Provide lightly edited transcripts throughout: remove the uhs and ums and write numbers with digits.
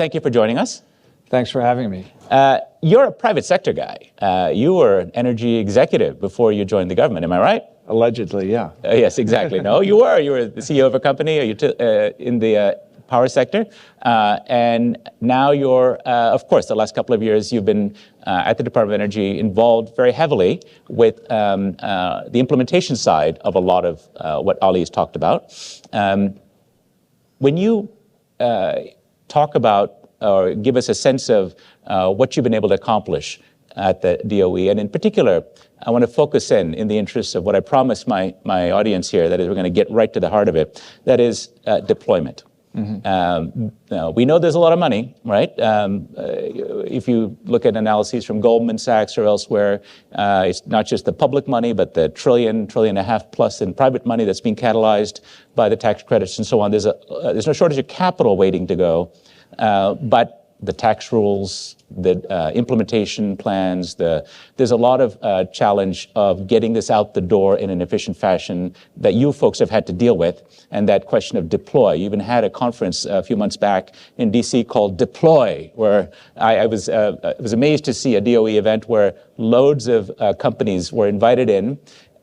thank you for joining us. Thanks for having me. You're a private sector guy. You were an energy executive before you joined the government, am I right? Allegedly, yeah. Yes, exactly. No, you were. You were the CEO of a company in the power sector. And now you're, of course, the last couple of years you've been at the Department of Energy involved very heavily with the implementation side of a lot of what Ali has talked about. When you talk about or give us a sense of what you've been able to accomplish at the DOE, and in particular, I want to focus in the interest of what I promised my audience here, that is we're going to get right to the heart of it, that is deployment. Mm-hmm. We know there's a lot of money, right? If you look at analyses from Goldman Sachs or elsewhere, it's not just the public money, but the trillion and a half plus in private money that's being catalyzed by the tax credits and so on. There's no shortage of capital waiting to go, but the tax rules, the implementation plans, there's a lot of challenge of getting this out the door in an efficient fashion that you folks have had to deal with, and that question of deploy. You even had a conference a few months back in DC called Deploy, where I was amazed to see a DOE event where loads of companies were invited in,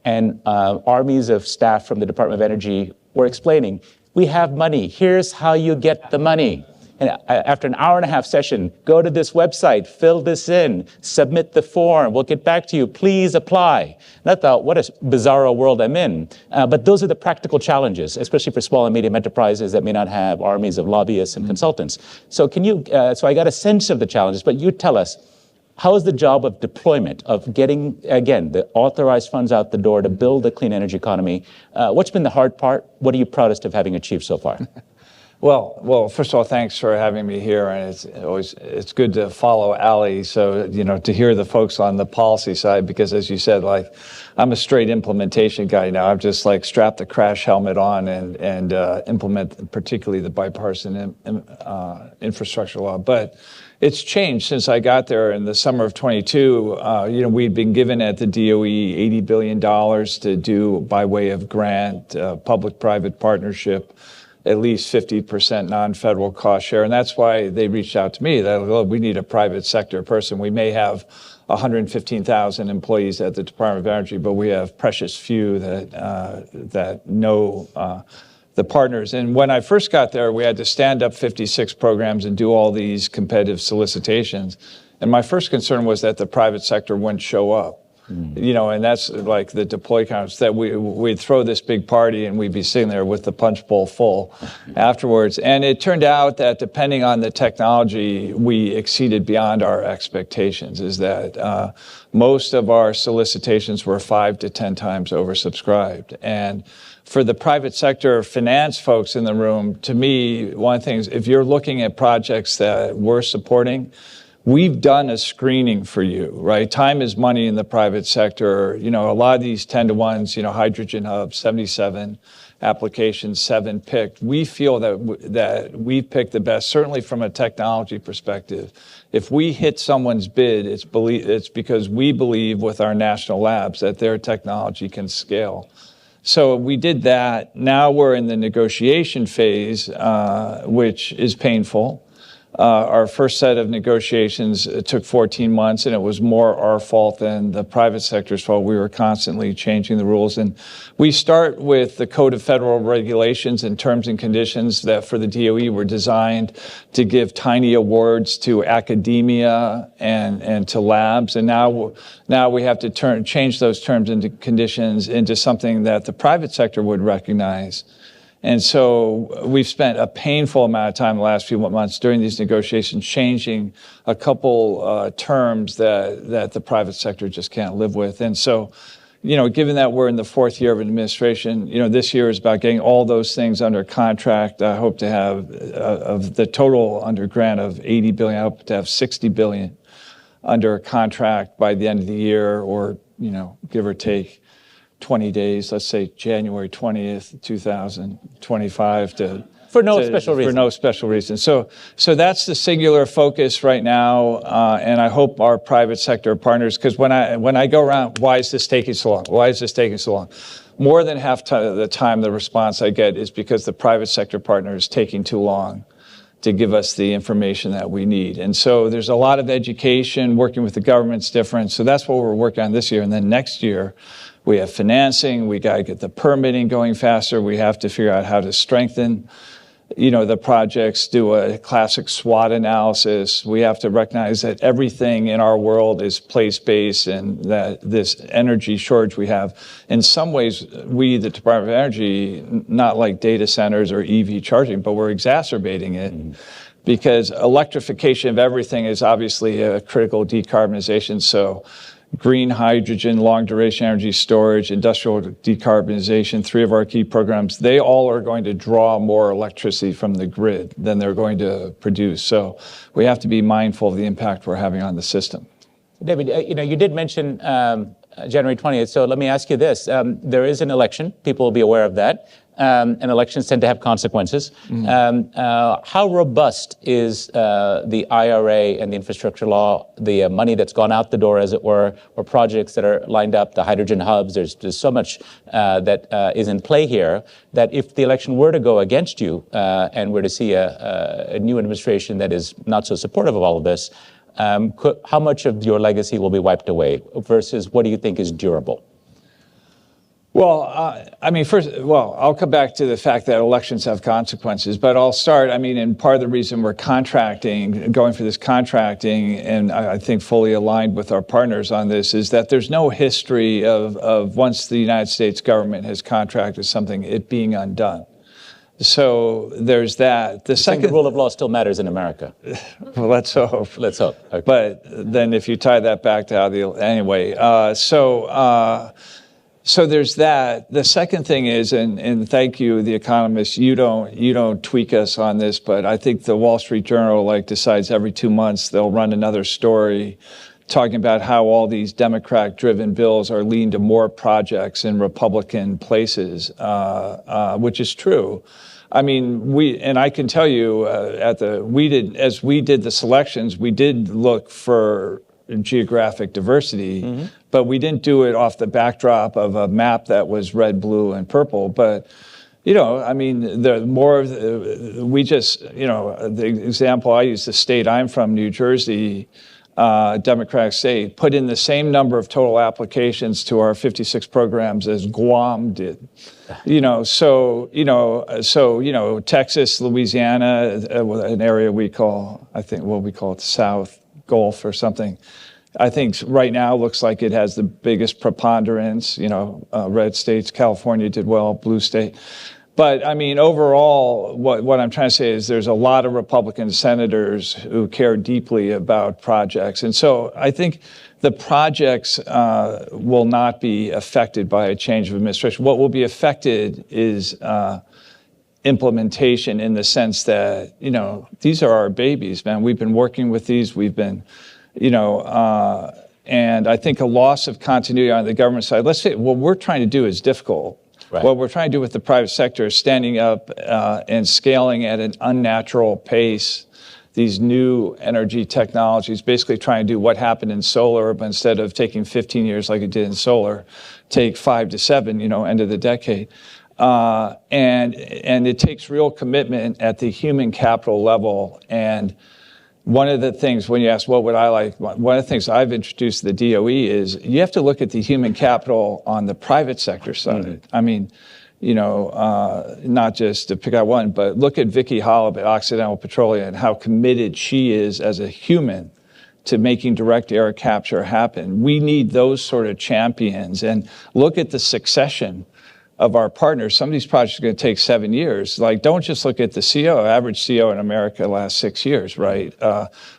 and armies of staff from the Department of Energy were explaining, we have money, here's how you get the money. And after an hour and a half session, go to this website, fill this in, submit the form, we'll get back to you, please apply. And I thought, what a bizarro world I'm in. But those are the practical challenges, especially for small and medium enterprises that may not have armies of lobbyists and consultants. So so I got a sense of the challenges, but you tell us, how is the job of deployment, of getting, again, the authorized funds out the door to build a clean energy economy? What's been the hard part? What are you proudest of having achieved so far? Well, first of all, thanks for having me here, and it's good to follow Ali. So to hear the folks on the policy side, because as you said, like I'm a straight implementation guy now. I've just strapped the crash helmet on and implement particularly the bipartisan infrastructure law. But it's changed since I got there in the summer of 22. We'd been given at the DOE $80 billion to do by way of grant, public-private partnership, at least 50% non-federal cost share. And that's why they reached out to me that, look, we need a private sector person. We may have 115,000 employees at the Department of Energy, but we have precious few that know the partners. And when I first got there, we had to stand up 56 programs and do all these competitive solicitations. And my first concern was that the private sector wouldn't show up. And that's like the deploy conference, that we'd throw this big party and we'd be sitting there with the punch bowl full afterwards. And it turned out that depending on the technology, we exceeded beyond our expectations, is that most of our solicitations were 5 to 10 times oversubscribed. And for the private sector finance folks in the room, to me, one of the things, if you're looking at projects that we're supporting, we've done a screening for you, right? Time is money in the private sector. A lot of these 10-to-1s, Hydrogen Hub, 77 applications, 7 picked. We feel that we picked the best, certainly from a technology perspective. If we hit someone's bid, it's because we believe with our national labs that their technology can scale. So we did that. Now we're in the negotiation phase, which is painful. Our first set of negotiations took 14 months, and it was more our fault than the private sector's fault. We were constantly changing the rules. And we start with the Code of Federal Regulations and Terms and Conditions that for the DOE were designed to give tiny awards to academia and to labs. And now we have to change those terms and conditions into something that the private sector would recognize. And so we've spent a painful amount of time the last few months during these negotiations changing a couple terms that the private sector just can't live with. And so, given that we're in the 4th year of administration, this year is about getting all those things under contract. I hope to have, of the total under grant of $80 billion, I hope to have $60 billion under contract by the end of the year, or, give or take 20 days, let's say January 20th, 2025 for no special reason. For no special reason. So that's the singular focus right now, and I hope our private sector partners, because when I go around, why is this taking so long? Why is this taking so long? More than half the time, the response I get is because the private sector partner is taking too long. to give us the information that we need. And so there's a lot of education, working with the government's different. So that's what we're working on this year. And then next year, we have financing. We got to get the permitting going faster. We have to figure out how to strengthen, the projects, do a classic SWOT analysis. We have to recognize that everything in our world is place-based, and that this energy shortage we have, in some ways, we, the Department of Energy, not like data centers or EV charging, but we're exacerbating it. Because electrification of everything is obviously a critical decarbonization. So green hydrogen, long-duration energy storage, industrial decarbonization, 3 of our key programs, they all are going to draw more electricity from the grid than they're going to produce. So we have to be mindful of the impact we're having on the system. David, you did mention January 20th, so let me ask you this. There is an election. People will be aware of that. And elections tend to have consequences. How robust is the IRA and the infrastructure law, the money that's gone out the door, as it were, or projects that are lined up, the hydrogen hubs? There's so much that is in play here that if the election were to go against you and we're to see a new administration that is not so supportive of all of this, how much of your legacy will be wiped away versus what do you think is durable? Well, I'll come back to the fact that elections have consequences, but I'll start, and part of the reason we're going for this contracting, and I think fully aligned with our partners on this, is that there's no history of once the United States government has contracted something, it being undone. So there's that. The second rule of law still matters in America. Well, let's hope. Let's hope. Okay. But then if you tie that back to how anyway, so there's that. The second thing is, and thank you, The Economist, you don't tweak us on this, but I think the Wall Street Journal decides every 2 months they'll run another story talking about how all these Democrat-driven bills are leading to more projects in Republican places, which is true. I can tell you, as we did the selections, we did look for geographic diversity, but we didn't do it off the backdrop of a map that was red, blue, and purple. But the more the example I use, the state I'm from, New Jersey, Democratic state, put in the same number of total applications to our 56 programs as Guam did. Texas, Louisiana, an area we call the South Gulf or something, I think right now looks like it has the biggest preponderance. Red states, California did well, blue state. But overall, what I'm trying to say is there's a lot of Republican senators who care deeply about projects. And so I think the projects will not be affected by a change of administration. What will be affected is implementation, in the sense that, these are our babies, man. We've been working with these. We've been, and I think a loss of continuity on the government side. Let's say what we're trying to do is difficult. Right. What we're trying to do with the private sector is standing up and scaling at an unnatural pace these new energy technologies, basically trying to do what happened in solar, but instead of taking 15 years like it did in solar, take 5 to 7, end of the decade. And it takes real commitment at the human capital level. And one of the things, when you ask what would I like, one of the things I've introduced to the DOE is you have to look at the human capital on the private sector side. Not just to pick out one, but look at Vicki Hollub at Occidental Petroleum and how committed she is as a human to making direct air capture happen. We need those sort of champions, and look at the succession of our partners. Some of these projects are going to take 7 years. Don't just look at the CO. Average CO in America lasts 6 years, right?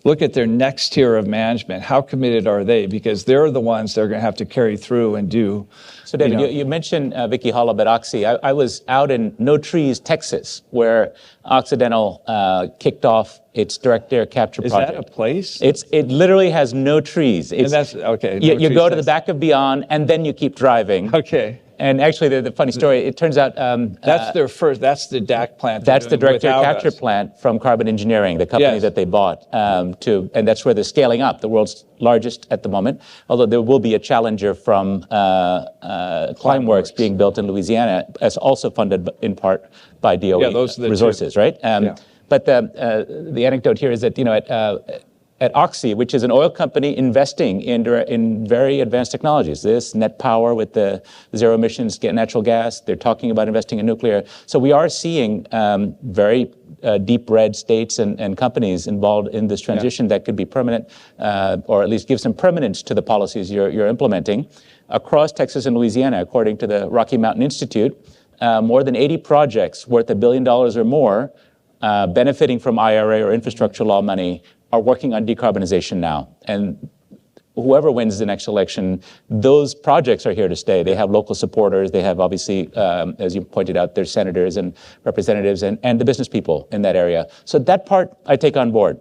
Look at their next tier of management. How committed are they? Because they're the ones that are going to have to carry through and do. So, David, you mentioned Vicki Hollub at Oxy. I was out in No Trees, Texas, where Occidental kicked off its direct air capture project. Is that a place? It literally has no trees. And that's okay. You go to the back of Beyond, and then you keep driving. Okay. And actually, the funny story, it turns out... that's their first, that's the DAC plant. That's the direct air capture plant from Carbon Engineering, the company that they bought, and that's where they're scaling up, the world's largest at the moment, although there will be a challenger from Climeworks being built in Louisiana, as also funded in part by DOE resources, right? But the anecdote here is that, at Oxy, which is an oil company investing in very advanced technologies, this net power with the zero emissions natural gas, they're talking about investing in nuclear. So we are seeing very deep red states and companies involved in this transition that could be permanent, or at least give some permanence to the policies you're implementing. Across Texas and Louisiana, according to the Rocky Mountain Institute, more than 80 projects worth $1 billion or more benefiting from IRA or infrastructure law money are working on decarbonization now. And whoever wins the next election, those projects are here to stay. They have local supporters. They have, obviously, as you pointed out, their senators and representatives and the business people in that area. So that part I take on board.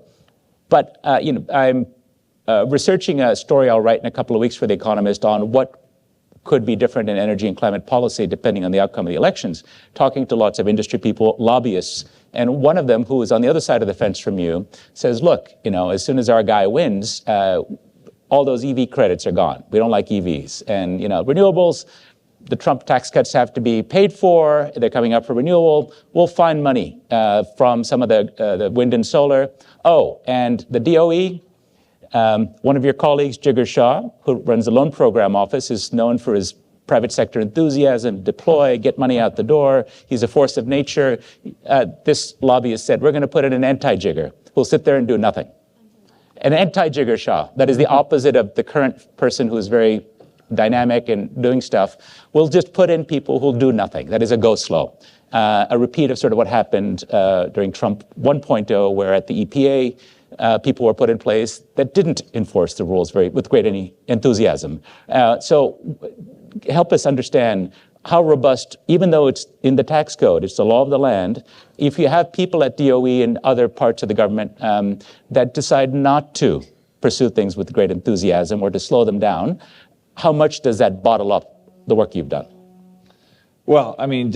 But I'm researching a story I'll write in a couple of weeks for The Economist on what could be different in energy and climate policy depending on the outcome of the elections, talking to lots of industry people, lobbyists. And one of them, who is on the other side of the fence from you, says, look, as soon as our guy wins, all those EV credits are gone. We don't like EVs. And, renewables, the Trump tax cuts have to be paid for. They're coming up for renewal. We'll find money from some of the wind and solar. Oh, and the DOE, one of your colleagues, Jigar Shah, who runs the loan program office, is known for his private sector enthusiasm, deploy, get money out the door. He's a force of nature. This lobbyist said, we're going to put in an anti-Jigar who'll sit there and do nothing. An anti-Jigar Shah, that is the opposite of the current person who's very dynamic and doing stuff. We'll just put in people who'll do nothing. That is a go slow. A repeat of sort of what happened during Trump 1.0, where at the EPA, people were put in place that didn't enforce the rules with great any enthusiasm. So help us understand how robust, even though it's in the tax code, it's the law of the land, if you have people at DOE and other parts of the government that decide not to pursue things with great enthusiasm or to slow them down, how much does that bottle up the work you've done? Well, I mean,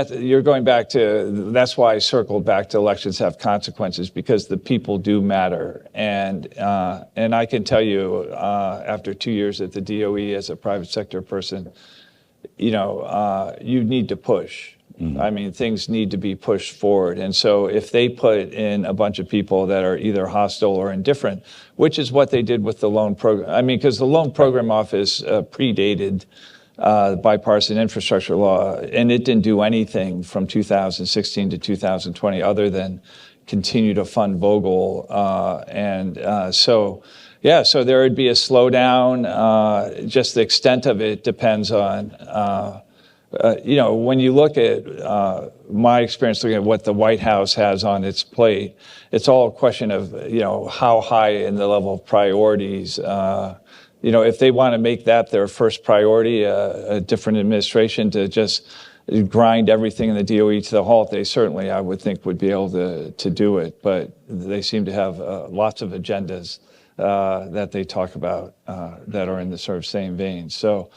you're going back to, that's why I circled back to elections have consequences, because the people do matter. And I can tell you, after 2 years at the DOE as a private sector person, you need to push. I mean, things need to be pushed forward. And so if they put in a bunch of people that are either hostile or indifferent, which is what they did with the loan program. I mean, because the loan program office predated bipartisan infrastructure law, and it didn't do anything from 2016 to 2020 other than continue to fund Vogel. So there would be a slowdown. Just the extent of it depends on, when you look at my experience looking at what the White House has on its plate, it's all a question of, how high in the level of priorities. If they want to make that their first priority, a different administration to just grind everything in the DOE to the halt, they certainly, I would think, would be able to do it. But they seem to have lots of agendas that they talk about that are in the sort of same vein. So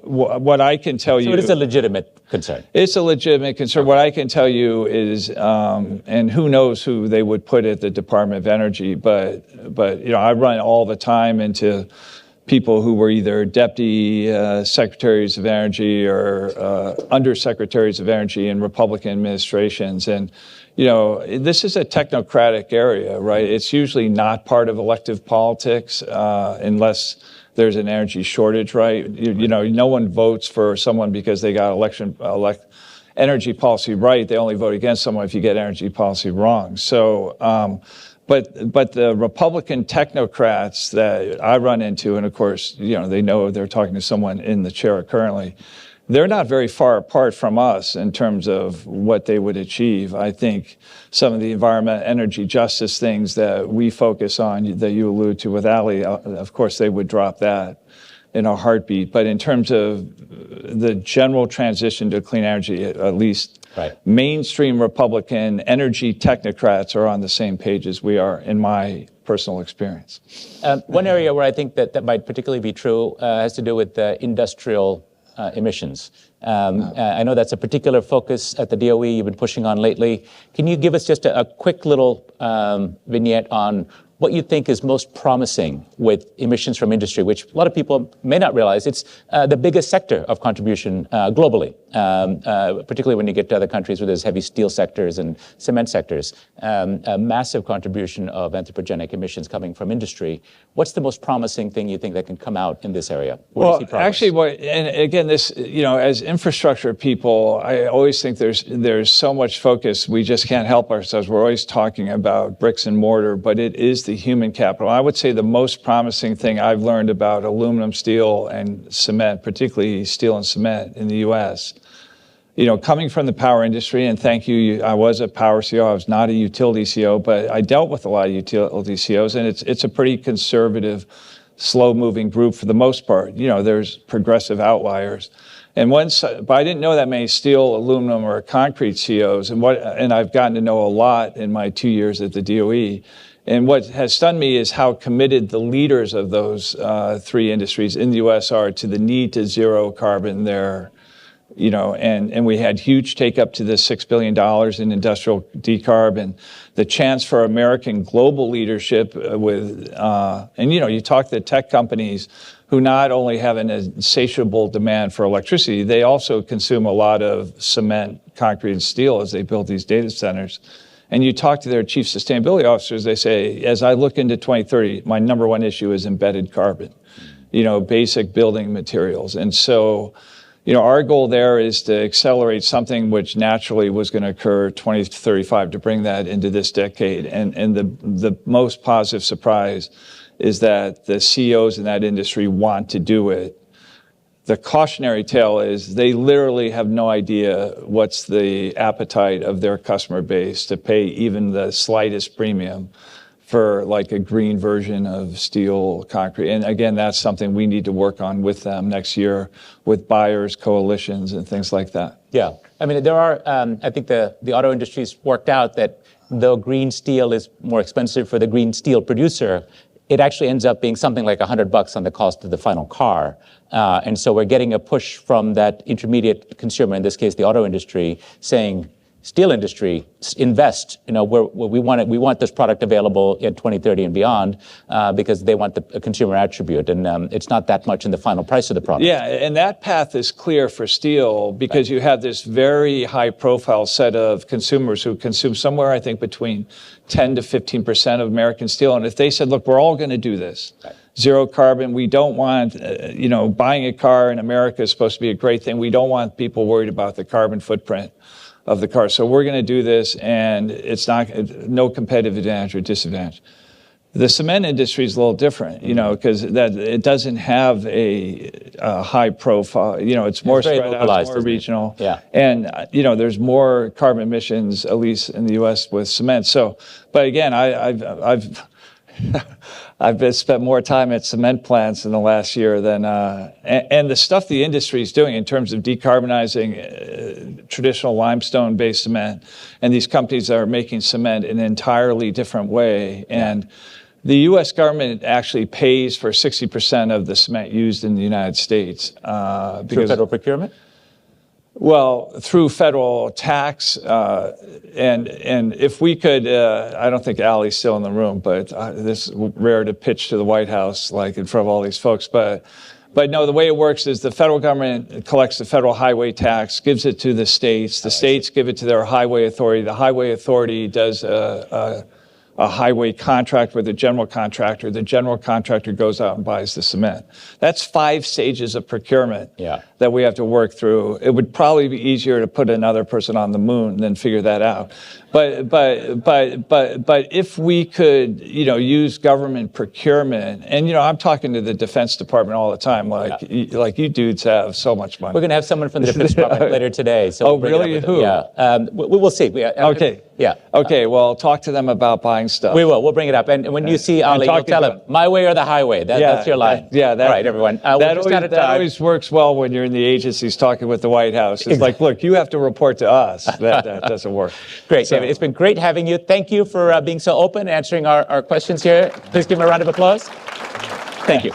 what I can tell you... So it is a legitimate concern. It's a legitimate concern. Okay. What I can tell you is, and who knows who they would put at the Department of Energy, but I run all the time into people who were either deputy secretaries of energy or undersecretaries of energy in Republican administrations. And, this is a technocratic area, right? It's usually not part of elective politics unless there's an energy shortage, right? No one votes for someone because they got energy policy right. They only vote against someone if you get energy policy wrong. So, but the Republican technocrats that I run into, and of course, they know they're talking to someone in the chair currently, they're not very far apart from us in terms of what they would achieve. I think some of the environment, energy justice things that we focus on, that you allude to with Ali, of course, they would drop that in a heartbeat. But in terms of the general transition to clean energy, at least mainstream Republican energy technocrats are on the same page as we are, in my personal experience. One area where I think that might particularly be true has to do with industrial emissions. I know that's a particular focus at the DOE you've been pushing on lately. Can you give us just a quick little vignette on what you think is most promising with emissions from industry, which a lot of people may not realize. It's the biggest sector of contribution globally, particularly when you get to other countries where there's heavy steel sectors and cement sectors. A massive contribution of anthropogenic emissions coming from industry. What's the most promising thing you think that can come out in this area? Well, actually, and again, this, as infrastructure people, I always think there's so much focus. We just can't help ourselves. We're always talking about bricks and mortar, but it is the human capital. I would say the most promising thing I've learned about aluminum, steel, and cement, particularly steel and cement in the U.S., coming from the power industry, and thank you, I was a power CO, I was not a utility CO, but I dealt with a lot of utility COs, and it's a pretty conservative, slow-moving group for the most part. There's progressive outliers. But I didn't know that many steel, aluminum, or concrete COs, and I've gotten to know a lot in my 2 years at the DOE. And what has stunned me is how committed the leaders of those three industries in the U.S. are to the need to zero carbon there. And we had huge take up to the $6 billion in industrial decarb, and the chance for American global leadership you talk to tech companies who not only have an insatiable demand for electricity, they also consume a lot of cement, concrete, and steel as they build these data centers. And you talk to their chief sustainability officers, they say, as I look into 2030, my number one issue is embedded carbon, basic building materials. And so, our goal there is to accelerate something which naturally was going to occur 2035 to bring that into this decade. And the most positive surprise is that the CEOs in that industry want to do it. The cautionary tale is they literally have no idea what's the appetite of their customer base to pay even the slightest premium for like a green version of steel, concrete. And again, that's something we need to work on with them next year with buyers, coalitions, and things like that. Yeah. I mean, there are, I think the auto industry's worked out that though green steel is more expensive for the green steel producer, it actually ends up being something like $100 on the cost of the final car. And so we're getting a push from that intermediate consumer, in this case, the auto industry, saying, steel industry, invest. We want this product available in 2030 and beyond because they want the consumer attribute, and it's not that much in the final price of the product. Yeah, and that path is clear for steel because you have this very high-profile set of consumers who consume somewhere, I think, between 10 to 15% of American steel. And if they said, "Look, we're all going to do this." Right. Zero carbon. We don't want, buying a car in America is supposed to be a great thing. We don't want people worried about the carbon footprint of the car. So we're going to do this, and it's no competitive advantage or disadvantage. The cement industry is a little different, because it doesn't have a high profile. It's more spread out, more regional. Yeah. And, there's more carbon emissions, at least in the U.S. with cement. So, but again, I've spent more time at cement plants in the last year than, and the stuff the industry is doing in terms of decarbonizing traditional limestone-based cement, and these companies are making cement in an entirely different way. And the U.S. government actually pays for 60% of the cement used in the United States. Through federal procurement? Well, through federal tax, and if we could, I don't think Ali's still in the room, but this is rare to pitch to the White House, like in front of all these folks. But no, the way it works is the federal government collects the federal highway tax, gives it to the states. The states give it to their highway authority. The highway authority does a highway contract with a general contractor. The general contractor goes out and buys the cement. That's 5 stages of procurement that we have to work through. It would probably be easier to put another person on the moon than figure that out. But if we could, use government procurement, and I'm talking to the Defense Department all the time, like you dudes have so much money. We're going to have someone from the Defense Department later today. So really? Who? Yeah, we'll see. Okay. Yeah. Okay. Well, talk to them about buying stuff. We will. We'll bring it up. And when you see Ali, you'll tell him, my way or the highway. That's your line. All right, everyone. That always works well when you're in the agencies talking with the White House. It's like, look, you have to report to us. That doesn't work. Great, David. It's been great having you. Thank you for being so open, answering our questions here. Please give him a round of applause. Thank you.